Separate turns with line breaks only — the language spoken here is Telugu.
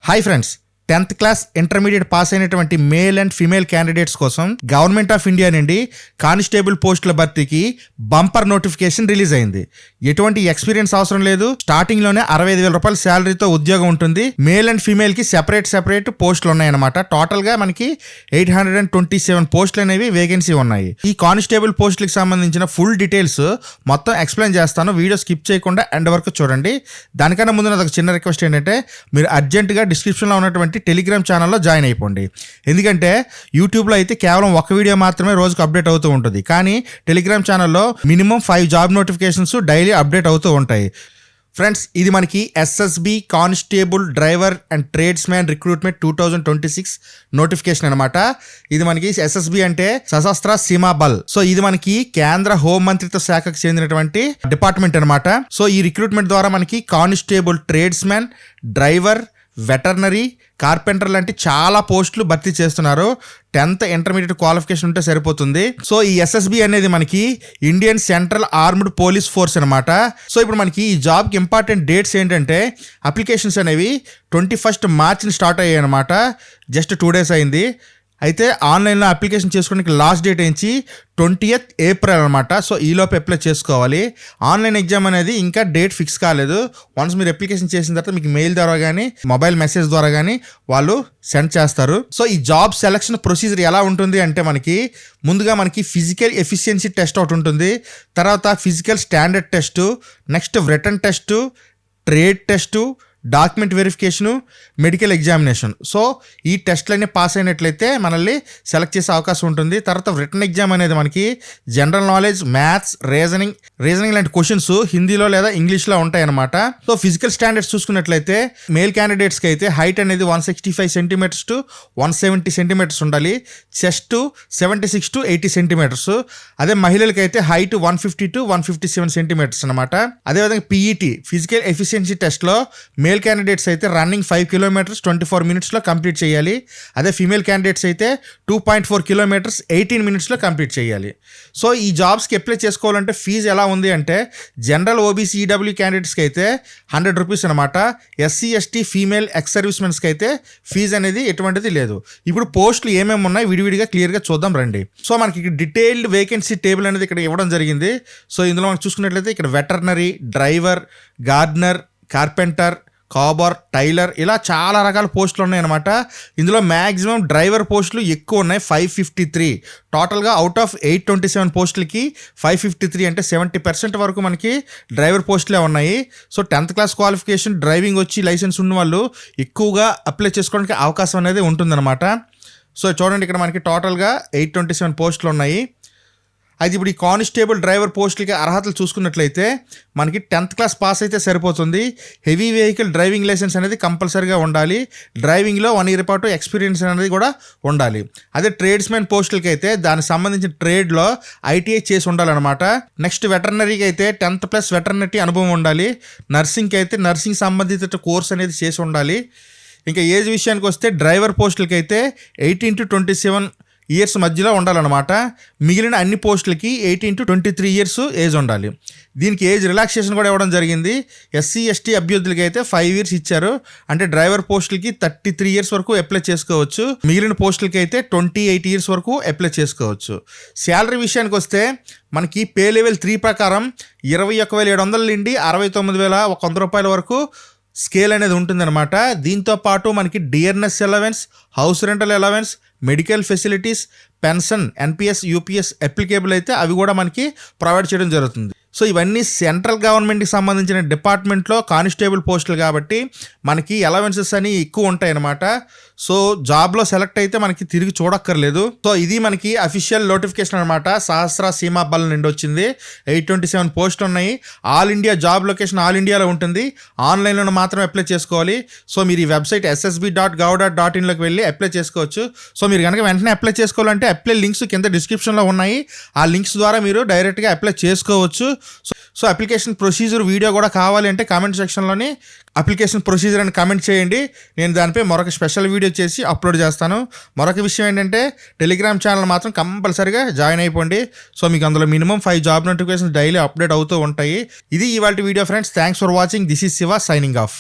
Hi friends, 10th class intermediate pass అయినటువంటి మేల్ అండ్ ఫీమేల్ క్యాండిడేట్స్ కోసం గవర్నమెంట్ ఆఫ్ ఇండియా నుండి కానిస్టేబుల్ పోస్టుల భర్తీకి బంపర్ నోటిఫికేషన్ రిలీజ్ అయింది. ఎటువంటి ఎక్స్పీరియన్స్ అవసరం లేదు. స్టార్టింగ్ లోనే 65,000 రూపాయల శాలరీతో ఉద్యోగం ఉంటుంది. మేల్ అండ్ ఫీమేల్ కి సెపరేట్ పోస్టులు ఉన్నాయన్నమాట. టోటల్ గా మనకి 827 పోస్టులు అనేవి వేకెన్సీ ఉన్నాయి. ఈ కానిస్టేబుల్ పోస్టులకు సంబంధించిన ఫుల్ డీటెయిల్స్ మొత్తం ఎక్స్ప్లెయిన్ చేస్తాను. వీడియో స్కిప్ చేయకుండా ఎండ్ వరకు చూడండి. దానికన్నా ముందు నాకు చిన్న రిక్వెస్ట్ ఏంటంటే మీరు అర్జెంటుగా డిస్క్రిప్షన్లో ఉన్నటువంటి టెలిగ్రామ్ ఛానల్లో జాయిన్ అయిపోండి. ఎందుకంటే యూట్యూబ్లో అయితే కేవలం ఒక వీడియో మాత్రమే రోజుకు అప్డేట్ అవుతూ ఉంటుంది. కానీ టెలిగ్రామ్ ఛానల్లో minimum 5 job notifications daily update అవుతూ ఉంటాయి. ఫ్రెండ్స్, ఇది మనకి SSB constable driver and trades man recruitment 2026 notification అనమాట. ఇది మనకి ఎస్ఎస్బి అంటే సశస్త్ర సీమా బల్. సో ఇది మనకి కేంద్ర హోం మంత్రిత్వ శాఖకు చెందినటువంటి డిపార్ట్మెంట్ అనమాట. సో ఈ రిక్రూట్మెంట్ ద్వారా మనకి constable trades man, driver, veterinary, carpenter లాంటి చాలా పోస్టులు భర్తీ చేస్తున్నారు. 10th ఇంటర్మీడియట్ క్వాలిఫికేషన్ ఉంటే సరిపోతుంది. సో ఈ ఎస్ఎస్బి అనేది మనకి Indian central armed police force అనమాట. సో ఇప్పుడు మనకి ఈ జాబ్కి ఇంపార్టెంట్ డేట్స్ ఏంటంటే అప్లికేషన్స్ అనేవి 21st మార్చిని స్టార్ట్ అయ్యాయి అనమాట. జస్ట్ 2 days అయింది. అయితే ఆన్లైన్లో అప్లికేషన్ చేసుకోవడానికి లాస్ట్ డేట్ ఏంచి 20th April అనమాట. సో ఈలోపు అప్లై చేసుకోవాలి. ఆన్లైన్ ఎగ్జామ్ అనేది ఇంకా డేట్ ఫిక్స్ కాలేదు. వన్స్ మీరు అప్లికేషన్ చేసిన తర్వాత మీకు మెయిల్ ద్వారా కానీ మొబైల్ మెసేజ్ ద్వారా కానీ వాళ్ళు సెండ్ చేస్తారు. సో ఈ జాబ్ సెలక్షన్ ప్రొసీజర్ ఎలా ఉంటుంది అంటే ముందుగా మనకి ఫిజికల్ ఎఫిషియన్సీ టెస్ట్ ఒకటి ఉంటుంది. తర్వాత physical standard test, next written test, trade test, document verification, medical examination. So ఈ టెస్ట్లన్నీ పాస్ అయినట్లయితే మనల్ని సెలెక్ట్ చేసే అవకాశం ఉంటుంది. తర్వాత రిటర్న్ ఎగ్జామ్ అనేది మనకి జనరల్ నాలెడ్జ్, మ్యాథ్స్, రీజనింగ్ లాంటి క్వశ్చన్స్ హిందీలో లేదా ఇంగ్లీష్లో ఉంటాయన్నమాట. సో ఫిజికల్ స్టాండర్డ్స్ చూసుకున్నట్లయితే మేల్ క్యాండిడేట్స్కి అయితే హైట్ అనేది 165 సెంటీమీటర్స్ టు 170 సెంటీమీటర్స్ ఉండాలి. Chest 76 to 80 centimetres. అదే మహిళలకి అయితే హైట్ 150 to 157 సెంటీమీటర్స్ అనమాట. అదేవిధంగా పీఈటీ ఫిజికల్ ఎఫిషియన్సీ టెస్ట్లో మేల్ క్యాండిడేట్స్ అయితే రన్నింగ్ 5 kilometers 24 minutesలో కంప్లీట్ చేయాలి. అదే ఫీమేల్ క్యాండిడేట్స్ అయితే 2.4 kilometers 18 minutesలో కంప్లీట్ చేయాలి. సో ఈ జాబ్స్కి అప్లై చేసుకోవాలంటే ఫీజు ఎలా ఉంది అంటే జనరల్ ఓబీసీ ఈడబ్ల్యూ క్యాండిడేట్స్కి అయితే 100 రూపీస్ అనమాట. SC ST female ex service మెన్స్కి అయితే ఫీజు అనేది ఎటువంటిది లేదు. ఇప్పుడు పోస్టులు ఏమేమి ఉన్నాయి విడివిడిగా క్లియర్గా చూద్దాం రండి. సో మనకి డీటెయిల్డ్ వేకెన్సీ టేబుల్ అనేది ఇక్కడ ఇవ్వడం జరిగింది. సో ఇందులో మనం చూసుకున్నట్లయితే ఇక్కడ వెటర్నరీ, డ్రైవర్, గార్డెనర్, కార్పెంటర్, కాబర్, టైలర్ ఇలా చాలా రకాల పోస్టులు ఉన్నాయన్నమాట. ఇందులో మ్యాక్సిమం డ్రైవర్ పోస్టులు ఎక్కువ ఉన్నాయి, 553. టోటల్గా అవుట్ ఆఫ్ 827 పోస్టులకి 553 అంటే 70% వరకు మనకి డ్రైవర్ పోస్టులే ఉన్నాయి. So 10th class qualification, driving వచ్చి లైసెన్స్ ఉన్న వాళ్ళు ఎక్కువగా అప్లై చేసుకోవడానికి అవకాశం అనేది ఉంటుందన్నమాట. సో చూడండి, ఇక్కడ మనకి టోటల్గా 827 పోస్టులు ఉన్నాయి. అయితే ఇప్పుడు ఈ కానిస్టేబుల్ డ్రైవర్ పోస్టులకి అర్హతలు చూసుకున్నట్లయితే మనకి 10th క్లాస్ పాస్ అయితే సరిపోతుంది. హెవీ వెహికల్ డ్రైవింగ్ లైసెన్స్ అనేది కంపల్సరీగా ఉండాలి. డ్రైవింగ్లో 1 year పాటు ఎక్స్పీరియన్స్ అనేది కూడా ఉండాలి. అదే ట్రేడ్స్మెన్ పోస్టులకి అయితే దానికి సంబంధించిన ట్రేడ్లో ఐటీఐ చేసి ఉండాలన్నమాట. నెక్స్ట్ వెటర్నరీకి అయితే 10th+ వెటర్నరీ అనుభవం ఉండాలి. నర్సింగ్కి అయితే నర్సింగ్ సంబంధిత కోర్స్ అనేది చేసి ఉండాలి. ఇంకా ఏజ్ విషయానికి వస్తే డ్రైవర్ పోస్టులకి అయితే 18 to 27 years మధ్యలో ఉండాలన్నమాట. మిగిలిన అన్ని పోస్టులకి 18 to 23 years ఏజ్ ఉండాలి. దీనికి ఏజ్ రిలాక్సేషన్ కూడా ఇవ్వడం జరిగింది. ఎస్సీ ఎస్టీ అభ్యర్థులకి అయితే 5 years ఇచ్చారు. అంటే డ్రైవర్ పోస్టులకి 33 years వరకు అప్లై చేసుకోవచ్చు. మిగిలిన పోస్టులకి అయితే 28 years వరకు అప్లై చేసుకోవచ్చు. శాలరీ విషయానికి వస్తే మనకి పే లెవెల్ 3 ప్రకారం 21,700 నుండి 69,100 రూపాయల వరకు స్కేల్ అనేది ఉంటుందన్నమాట. దీంతో పాటు మనకి dearness allowance, house rental allowance, medical facilities, pension, NPS, UPS applicable అయితే అవి కూడా మనకి ప్రొవైడ్ చేయడం జరుగుతుంది. సో ఇవన్నీ సెంట్రల్ గవర్నమెంట్కి సంబంధించిన డిపార్ట్మెంట్లో కానిస్టేబుల్ పోస్టులు కాబట్టి మనకి అలవెన్సెస్ అని ఎక్కువ ఉంటాయి అన్నమాట. సో జాబ్లో సెలెక్ట్ అయితే మనకి తిరిగి చూడక్కర్లేదు. సో ఇది మనకి అఫీషియల్ నోటిఫికేషన్ అనమాట. సహస్ర సీమా బల్ నుండి వచ్చింది. 827 పోస్టులు ఉన్నాయి. All India job location all ఇండియాలో ఉంటుంది. ఆన్లైన్లో మాత్రం అప్లై చేసుకోవాలి. సో మీరు ఈ వెబ్సైట్ ssb.gov.in వెళ్ళి అప్లై చేసుకోవచ్చు. సో మీరు కనుక వెంటనే అప్లై చేసుకోవాలంటే అప్లై లింక్స్ కింద డిస్క్రిప్షన్లో ఉన్నాయి. ఆ లింక్స్ ద్వారా మీరు డైరెక్ట్గా అప్లై చేసుకోవచ్చు. సో అప్లికేషన్ ప్రొసీజర్ వీడియో కూడా కావాలి అంటే కామెంట్ సెక్షన్లోని అప్లికేషన్ ప్రొసీజర్ అని కామెంట్ చేయండి. నేను దానిపై మరొక స్పెషల్ వీడియో చేసి అప్లోడ్ చేస్తాను. మరొక విషయం ఏంటంటే టెలిగ్రామ్ ఛానల్ మాత్రం కంపల్సరీగా జాయిన్ అయిపోండి. సో మీకు అందులో minimum 5 job notifications daily update అవుతూ ఉంటాయి. ఇది ఇవాళ video friends. Thanks for watching. This is Shiva signing off.